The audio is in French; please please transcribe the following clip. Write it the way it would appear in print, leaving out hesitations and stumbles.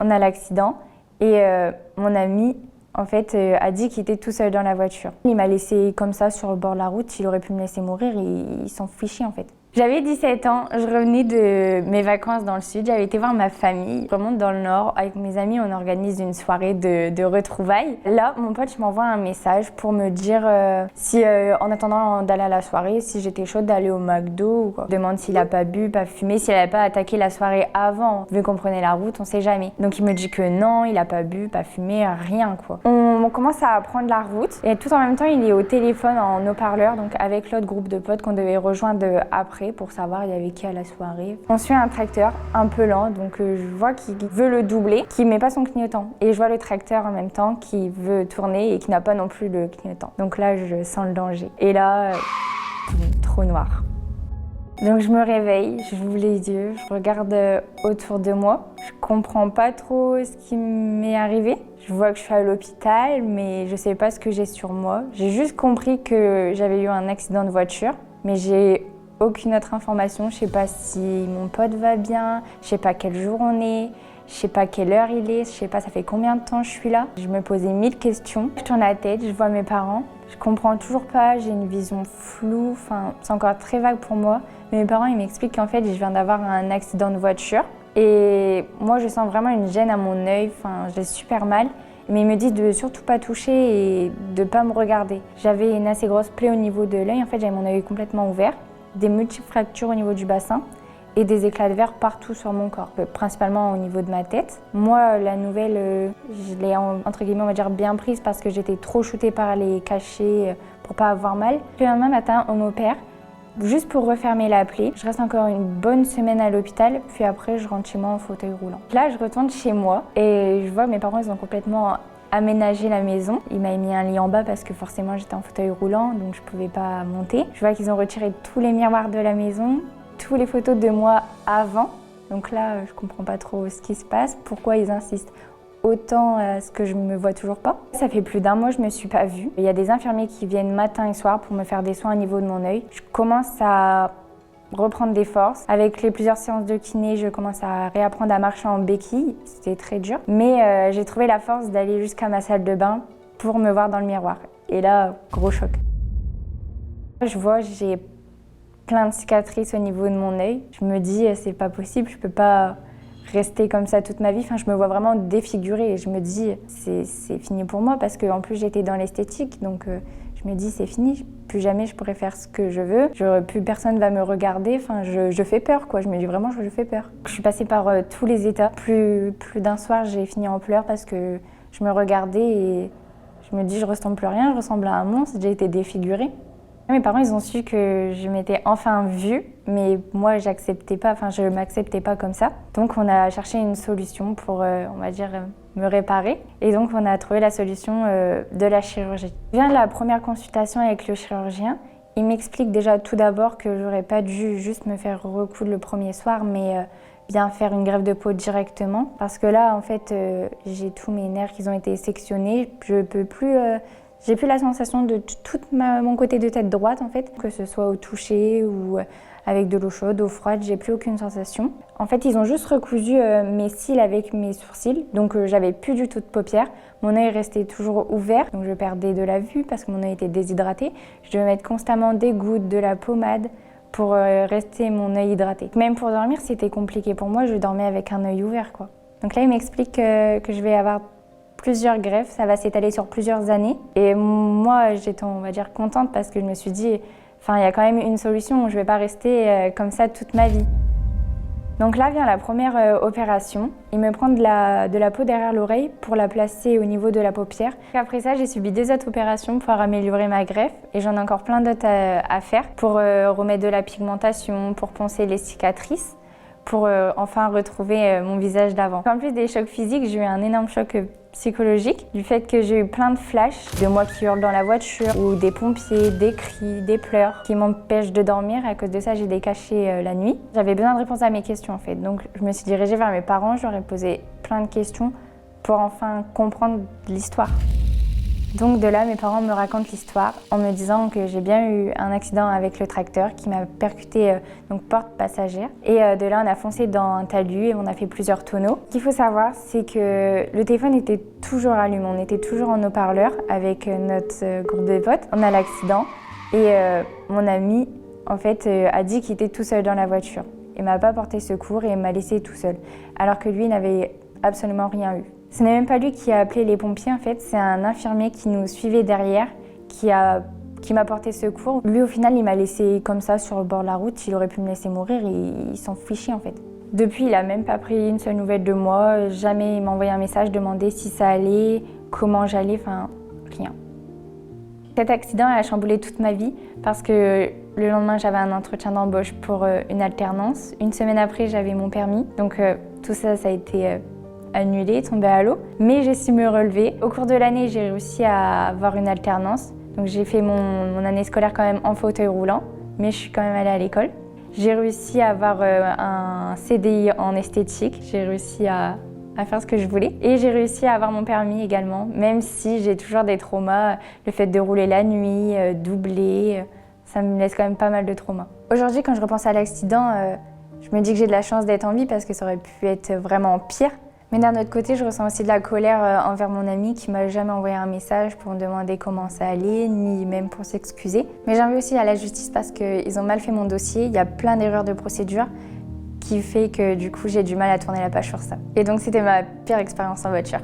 On a l'accident et mon ami en fait, a dit qu'il était tout seul dans la voiture. Il m'a laissé comme ça sur le bord de la route, il aurait pu me laisser mourir, il s'en fichait en fait. J'avais 17 ans, je revenais de mes vacances dans le sud, j'avais été voir ma famille. Je remonte dans le nord, avec mes amis, on organise une soirée de retrouvailles. Là, mon pote m'envoie un message pour me dire si, en attendant d'aller à la soirée, si j'étais chaude d'aller au McDo ou quoi. Je demande s'il a pas bu, pas fumé, s'il avait pas attaqué la soirée avant. Vu qu'on prenait la route, on sait jamais. Donc il me dit que non, il a pas bu, pas fumé, rien quoi. On commence à prendre la route et tout en même temps, il est au téléphone en haut-parleur, donc avec l'autre groupe de potes qu'on devait rejoindre après pour savoir il y avait qui à la soirée. On suit un tracteur un peu lent, donc je vois qu'il veut le doubler, qui met pas son clignotant. Et je vois le tracteur en même temps qui veut tourner et qui n'a pas non plus le clignotant. Donc là, je sens le danger. Et là, trop noir. Donc je me réveille, j'ouvre les yeux, je regarde autour de moi. Je comprends pas trop ce qui m'est arrivé. Je vois que je suis à l'hôpital, mais je sais pas ce que j'ai sur moi. J'ai juste compris que j'avais eu un accident de voiture, mais j'ai aucune autre information. Je sais pas si mon pote va bien, je sais pas quel jour on est, je sais pas quelle heure il est, je sais pas ça fait combien de temps je suis là. Je me posais 1000 questions. Je tourne la tête, je vois mes parents. Je comprends toujours pas, j'ai une vision floue, enfin c'est encore très vague pour moi. Mais mes parents ils m'expliquent qu'en fait je viens d'avoir un accident de voiture. Et moi je sens vraiment une gêne à mon œil, enfin j'ai super mal. Mais ils me disent de surtout pas toucher et de pas me regarder. J'avais une assez grosse plaie au niveau de l'œil, en fait j'avais mon œil complètement ouvert, des multiples fractures au niveau du bassin et des éclats de verre partout sur mon corps, principalement au niveau de ma tête. Moi, la nouvelle, je l'ai entre guillemets, on va dire bien prise parce que j'étais trop shootée par les cachets pour pas avoir mal. Le lendemain matin, on m'opère juste pour refermer la plaie. Je reste encore une bonne semaine à l'hôpital, puis après je rentre chez moi en fauteuil roulant. Là, je retourne chez moi et je vois mes parents, ils ont complètement aménagé la maison. Ils m'avaient mis un lit en bas parce que forcément j'étais en fauteuil roulant, donc je pouvais pas monter. Je vois qu'ils ont retiré tous les miroirs de la maison, toutes les photos de moi avant. Donc là, je comprends pas trop ce qui se passe, pourquoi ils insistent autant à ce que je me vois toujours pas. Ça fait plus d'un mois, je me suis pas vue. Il y a des infirmiers qui viennent matin et soir pour me faire des soins au niveau de mon œil. Je commence à reprendre des forces. Avec les plusieurs séances de kiné, je commence à réapprendre à marcher en béquille. C'était très dur. Mais j'ai trouvé la force d'aller jusqu'à ma salle de bain pour me voir dans le miroir. Et là, gros choc. Je vois, j'ai plein de cicatrices au niveau de mon œil. Je me dis, c'est pas possible, je peux pas rester comme ça toute ma vie. Enfin, je me vois vraiment défigurée et je me dis, c'est fini pour moi parce qu'en plus, j'étais dans l'esthétique. Donc, je me dis, c'est fini, plus jamais je pourrai faire ce que je veux. Plus personne va me regarder. Enfin, je fais peur, quoi. Je me dis vraiment, je fais peur. Je suis passée par tous les états. Plus d'un soir, j'ai fini en pleurs parce que je me regardais et je me dis, je ressemble plus à rien, je ressemble à un monstre, j'ai été défigurée. Mes parents, ils ont su que je m'étais enfin vue, mais moi, j'acceptais pas, enfin, je m'acceptais pas comme ça. Donc, on a cherché une solution pour, on va dire, me réparer. Et donc, on a trouvé la solution de la chirurgie. Je viens de la première consultation avec le chirurgien. Il m'explique déjà tout d'abord que j'aurais pas dû juste me faire recoudre le premier soir, mais bien faire une greffe de peau directement. Parce que là, en fait, j'ai tous mes nerfs qui ont été sectionnés. Je peux plus... J'ai plus la sensation de tout mon côté de tête droite en fait, que ce soit au toucher ou avec de l'eau chaude, eau froide, j'ai plus aucune sensation. En fait, ils ont juste recousu mes cils avec mes sourcils, donc j'avais plus du tout de paupières. Mon œil restait toujours ouvert, donc je perdais de la vue parce que mon œil était déshydraté. Je devais mettre constamment des gouttes, de la pommade pour rester mon œil hydraté. Même pour dormir, c'était compliqué pour moi, je dormais avec un œil ouvert quoi. Donc là, il m'explique que je vais avoir plusieurs greffes, ça va s'étaler sur plusieurs années. Et moi, j'étais, on va dire, contente parce que je me suis dit, enfin, il y a quand même une solution, je ne vais pas rester comme ça toute ma vie. Donc là vient la première opération. Il me prend de la peau derrière l'oreille pour la placer au niveau de la paupière. Après ça, j'ai subi 2 autres opérations pour améliorer ma greffe et j'en ai encore plein d'autres à faire pour remettre de la pigmentation, pour poncer les cicatrices, pour enfin retrouver mon visage d'avant. En plus des chocs physiques, j'ai eu un énorme choc psychologique du fait que j'ai eu plein de flashs de moi qui hurle dans la voiture ou des pompiers, des cris, des pleurs qui m'empêchent de dormir. À cause de ça, j'ai des cachets la nuit. J'avais besoin de réponses à mes questions en fait. Donc je me suis dirigée vers mes parents, je leur ai posé plein de questions pour enfin comprendre l'histoire. Donc de là, mes parents me racontent l'histoire en me disant que j'ai bien eu un accident avec le tracteur qui m'a percuté donc porte passagère. Et de là, on a foncé dans un talus et on a fait plusieurs tonneaux. Ce qu'il faut savoir, c'est que le téléphone était toujours allumé. On était toujours en haut-parleur avec notre groupe de potes. On a l'accident et mon ami, en fait, a dit qu'il était tout seul dans la voiture. Il m'a pas porté secours et il m'a laissé tout seul, alors que lui n'avait absolument rien eu. Ce n'est même pas lui qui a appelé les pompiers, en fait, c'est un infirmier qui nous suivait derrière, qui m'a porté secours. Lui, au final, il m'a laissé comme ça sur le bord de la route. Il aurait pu me laisser mourir et il s'en fichait, en fait. Depuis, il n'a même pas pris une seule nouvelle de moi. Jamais il m'a envoyé un message, demandé si ça allait, comment j'allais, enfin, rien. Cet accident a chamboulé toute ma vie parce que le lendemain, j'avais un entretien d'embauche pour une alternance. Une semaine après, j'avais mon permis. Donc tout ça, ça a été annulé, tombé à l'eau. Mais j'ai su me relever. Au cours de l'année, j'ai réussi à avoir une alternance. Donc j'ai fait mon année scolaire quand même en fauteuil roulant, mais je suis quand même allée à l'école. J'ai réussi à avoir un CDI en esthétique. J'ai réussi à faire ce que je voulais. Et j'ai réussi à avoir mon permis également, même si j'ai toujours des traumas. Le fait de rouler la nuit, doubler, ça me laisse quand même pas mal de traumas. Aujourd'hui, quand je repense à l'accident, je me dis que j'ai de la chance d'être en vie parce que ça aurait pu être vraiment pire. Mais d'un autre côté, je ressens aussi de la colère envers mon ami qui m'a jamais envoyé un message pour me demander comment ça allait, ni même pour s'excuser. Mais j'en veux aussi à la justice parce qu'ils ont mal fait mon dossier. Il y a plein d'erreurs de procédure qui fait que du coup j'ai du mal à tourner la page sur ça. Et donc c'était ma pire expérience en voiture.